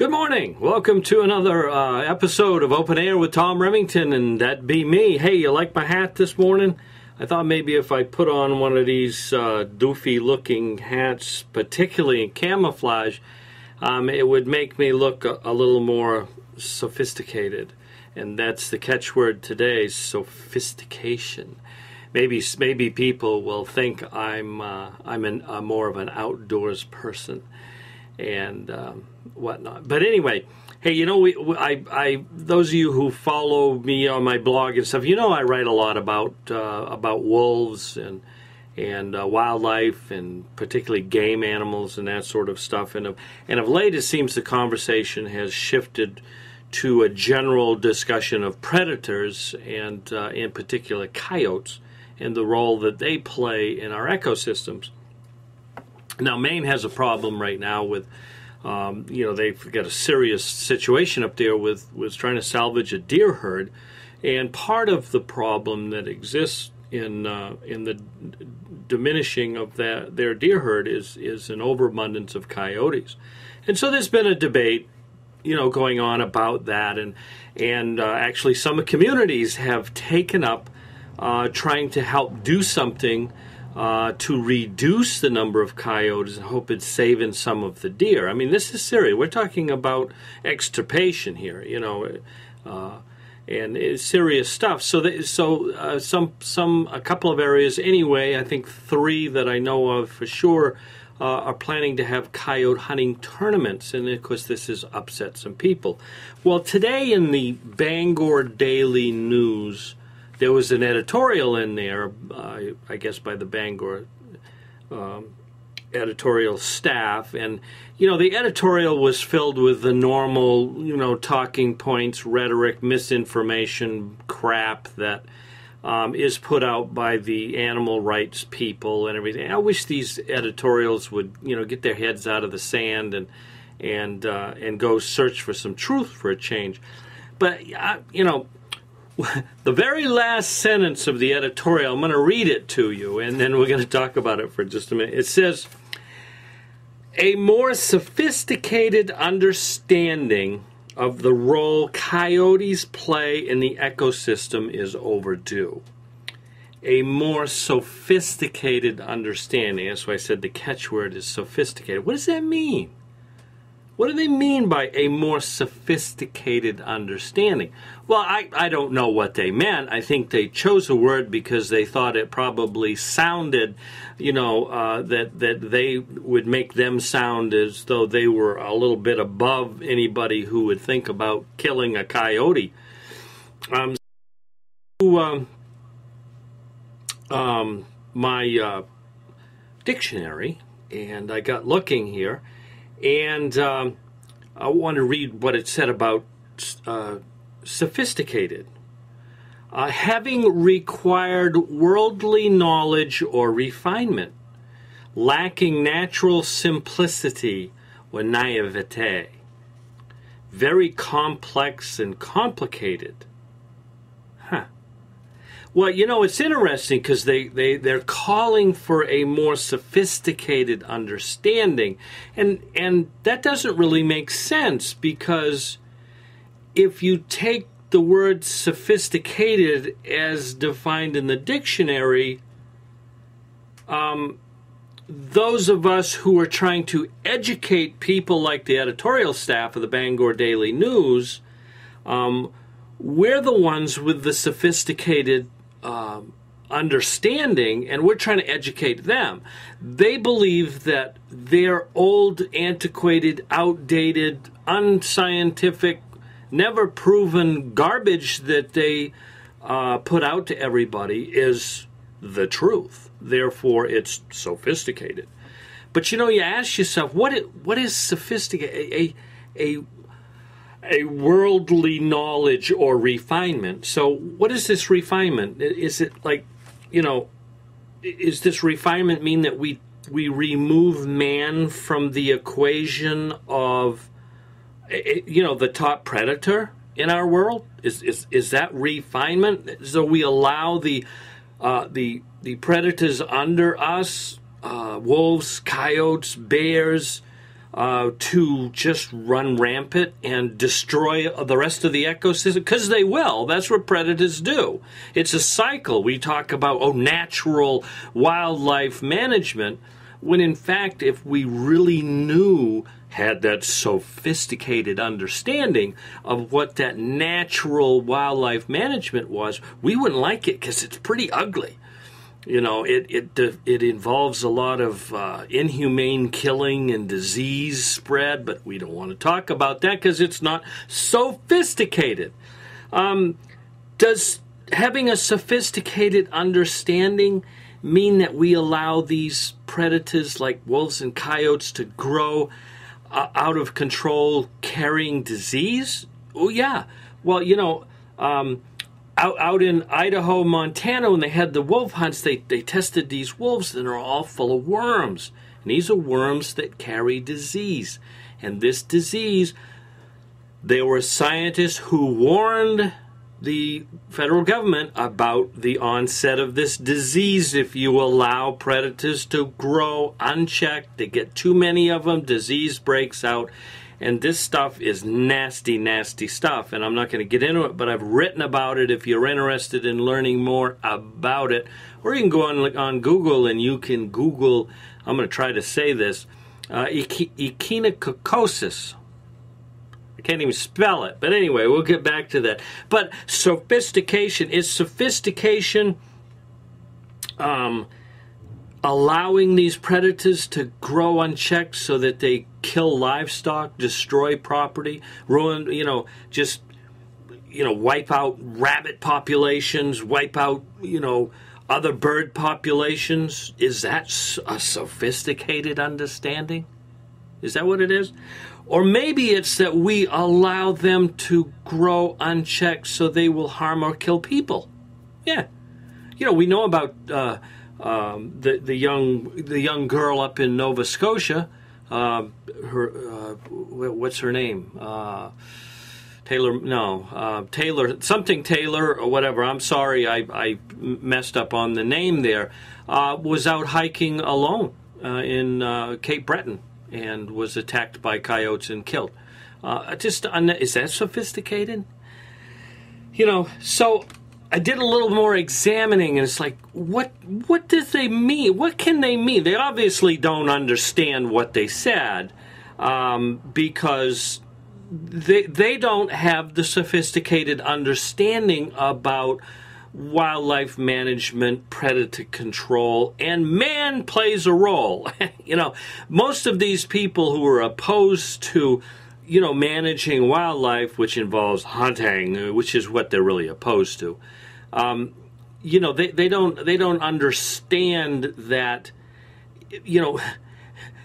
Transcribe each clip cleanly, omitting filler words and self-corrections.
Good morning. Welcome to another episode of Open Air with Tom Remington, and that be me. Hey, you like my hat this morning? I thought maybe if I put on one of these doofy-looking hats, particularly in camouflage, it would make me look a little more sophisticated. And that's the catchword today, sophistication. Maybe people will think I'm more of an outdoors person and whatnot. But anyway, hey, you know, those of you who follow me on my blog and stuff, you know, I write a lot about wolves and wildlife, and particularly game animals and that sort of stuff. And of late, it seems the conversation has shifted to a general discussion of predators and in particular coyotes and the role that they play in our ecosystems. Now, Maine has a problem right now with, they've got a serious situation up there with trying to salvage a deer herd, and part of the problem that exists in the diminishing of their deer herd is an overabundance of coyotes, and so there's been a debate, going on about that, and actually some communities have taken up trying to help do something to reduce the number of coyotes and hope it's saving some of the deer. I mean, this is serious. We're talking about extirpation here, and it's serious stuff. So a couple of areas anyway. I think 3 that I know of for sure are planning to have coyote hunting tournaments, and of course this has upset some people. Well, today in the Bangor Daily News, there was an editorial in there, I guess by the Bangor editorial staff, and the editorial was filled with the normal, talking points, rhetoric, misinformation crap that is put out by the animal rights people and everything. I wish these editorials would, get their heads out of the sand and go search for some truth for a change. But the very last sentence of the editorial, I'm going to read it to you, and then we're going to talk about it for just a minute. It says, "A more sophisticated understanding of the role coyotes play in the ecosystem is overdue." A more sophisticated understanding. That's why I said the catchword is sophisticated. What does that mean? What do they mean by a more sophisticated understanding? Well, I don't know what they meant. I think they chose a word because they thought it probably sounded, that they would make them sound as though they were a little bit above anybody who would think about killing a coyote. My dictionary, and I got looking here. And I want to read what it said about sophisticated. Having required worldly knowledge or refinement, lacking natural simplicity or naivete, very complex and complicated. Well, it's interesting because they're calling for a more sophisticated understanding. And that doesn't really make sense, because if you take the word sophisticated as defined in the dictionary, those of us who are trying to educate people like the editorial staff of the Bangor Daily News, we're the ones with the sophisticated understanding, and we're trying to educate them. They believe that their old, antiquated, outdated, unscientific, never proven garbage that they put out to everybody is the truth. Therefore, it's sophisticated. But you ask yourself, what is sophisticated? A worldly knowledge or refinement. So what is this refinement? Is it like, is this refinement mean that we remove man from the equation of, the top predator in our world? Is that refinement? So we allow the predators under us, wolves, coyotes, bears, to just run rampant and destroy the rest of the ecosystem, because they will. That's what predators do. It's a cycle. We talk about, natural wildlife management, when in fact, if we really had that sophisticated understanding of what that natural wildlife management was, we wouldn't like it, because it's pretty ugly. It involves a lot of inhumane killing and disease spread, but we don't want to talk about that because it's not sophisticated. Does having a sophisticated understanding mean that we allow these predators like wolves and coyotes to grow out of control, carrying disease? Oh, yeah. Well, out in Idaho, Montana, when they had the wolf hunts, they tested these wolves, and they're all full of worms. And these are worms that carry disease. And this disease, there were scientists who warned the federal government about the onset of this disease. If you allow predators to grow unchecked, they get too many of them, disease breaks out. And this stuff is nasty, nasty stuff. And I'm not going to get into it, but I've written about it if you're interested in learning more about it. Or you can go on Google and you can Google, I'm going to try to say this, echinococosis. I can't even spell it. But anyway, we'll get back to that. But sophistication, is sophistication allowing these predators to grow unchecked so that they kill livestock, destroy property, ruin, wipe out rabbit populations, wipe out, other bird populations? Is that a sophisticated understanding? Is that what it is? Or maybe it's that we allow them to grow unchecked so they will harm or kill people. Yeah. We know about the young girl up in Nova Scotia. What's her name? Taylor or whatever. I'm sorry, I messed up on the name there. Was out hiking alone in Cape Breton and was attacked by coyotes and killed. Is that sophisticated? So I did a little more examining, and it's like, what did they mean? What can they mean? They obviously don't understand what they said, because they don't have the sophisticated understanding about wildlife management, predator control, and man plays a role. Most of these people who are opposed to managing wildlife, which involves hunting, which is what they're really opposed to, they don't understand that,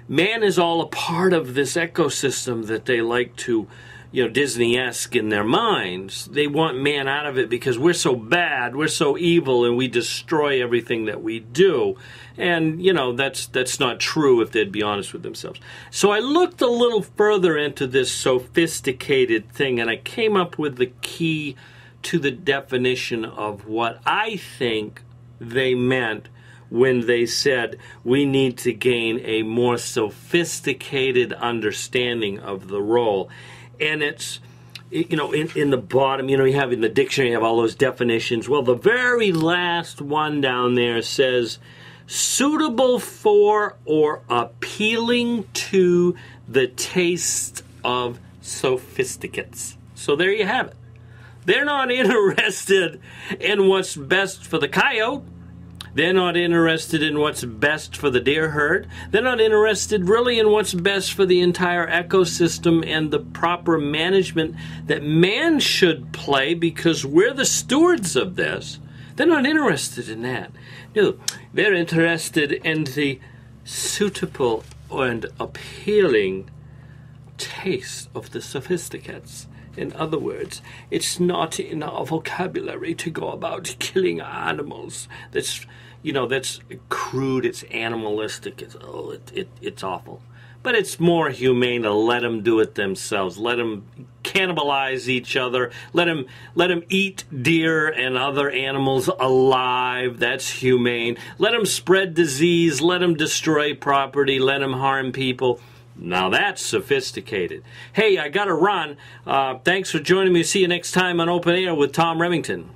man is all a part of this ecosystem that they like to, Disney-esque in their minds. They want man out of it because we're so bad, we're so evil, and we destroy everything that we do. And, that's not true if they'd be honest with themselves. So I looked a little further into this sophisticated thing, and I came up with the key to the definition of what I think they meant when they said we need to gain a more sophisticated understanding of the role. And it's, in the bottom, you have in the dictionary, you have all those definitions. Well, the very last one down there says, suitable for or appealing to the taste of sophisticates. So there you have it. They're not interested in what's best for the coyote. They're not interested in what's best for the deer herd. They're not interested really in what's best for the entire ecosystem and the proper management that man should play, because we're the stewards of this. They're not interested in that. No, they're interested in the suitable and appealing taste of the sophisticates. In other words, it's not in our vocabulary to go about killing animals. That's crude, it's animalistic, it's awful. But it's more humane to let them do it themselves. Let them cannibalize each other. Let them eat deer and other animals alive. That's humane. Let them spread disease. Let them destroy property. Let them harm people. Now that's sophisticated. Hey, I got to run. Thanks for joining me. See you next time on Open Air with Tom Remington.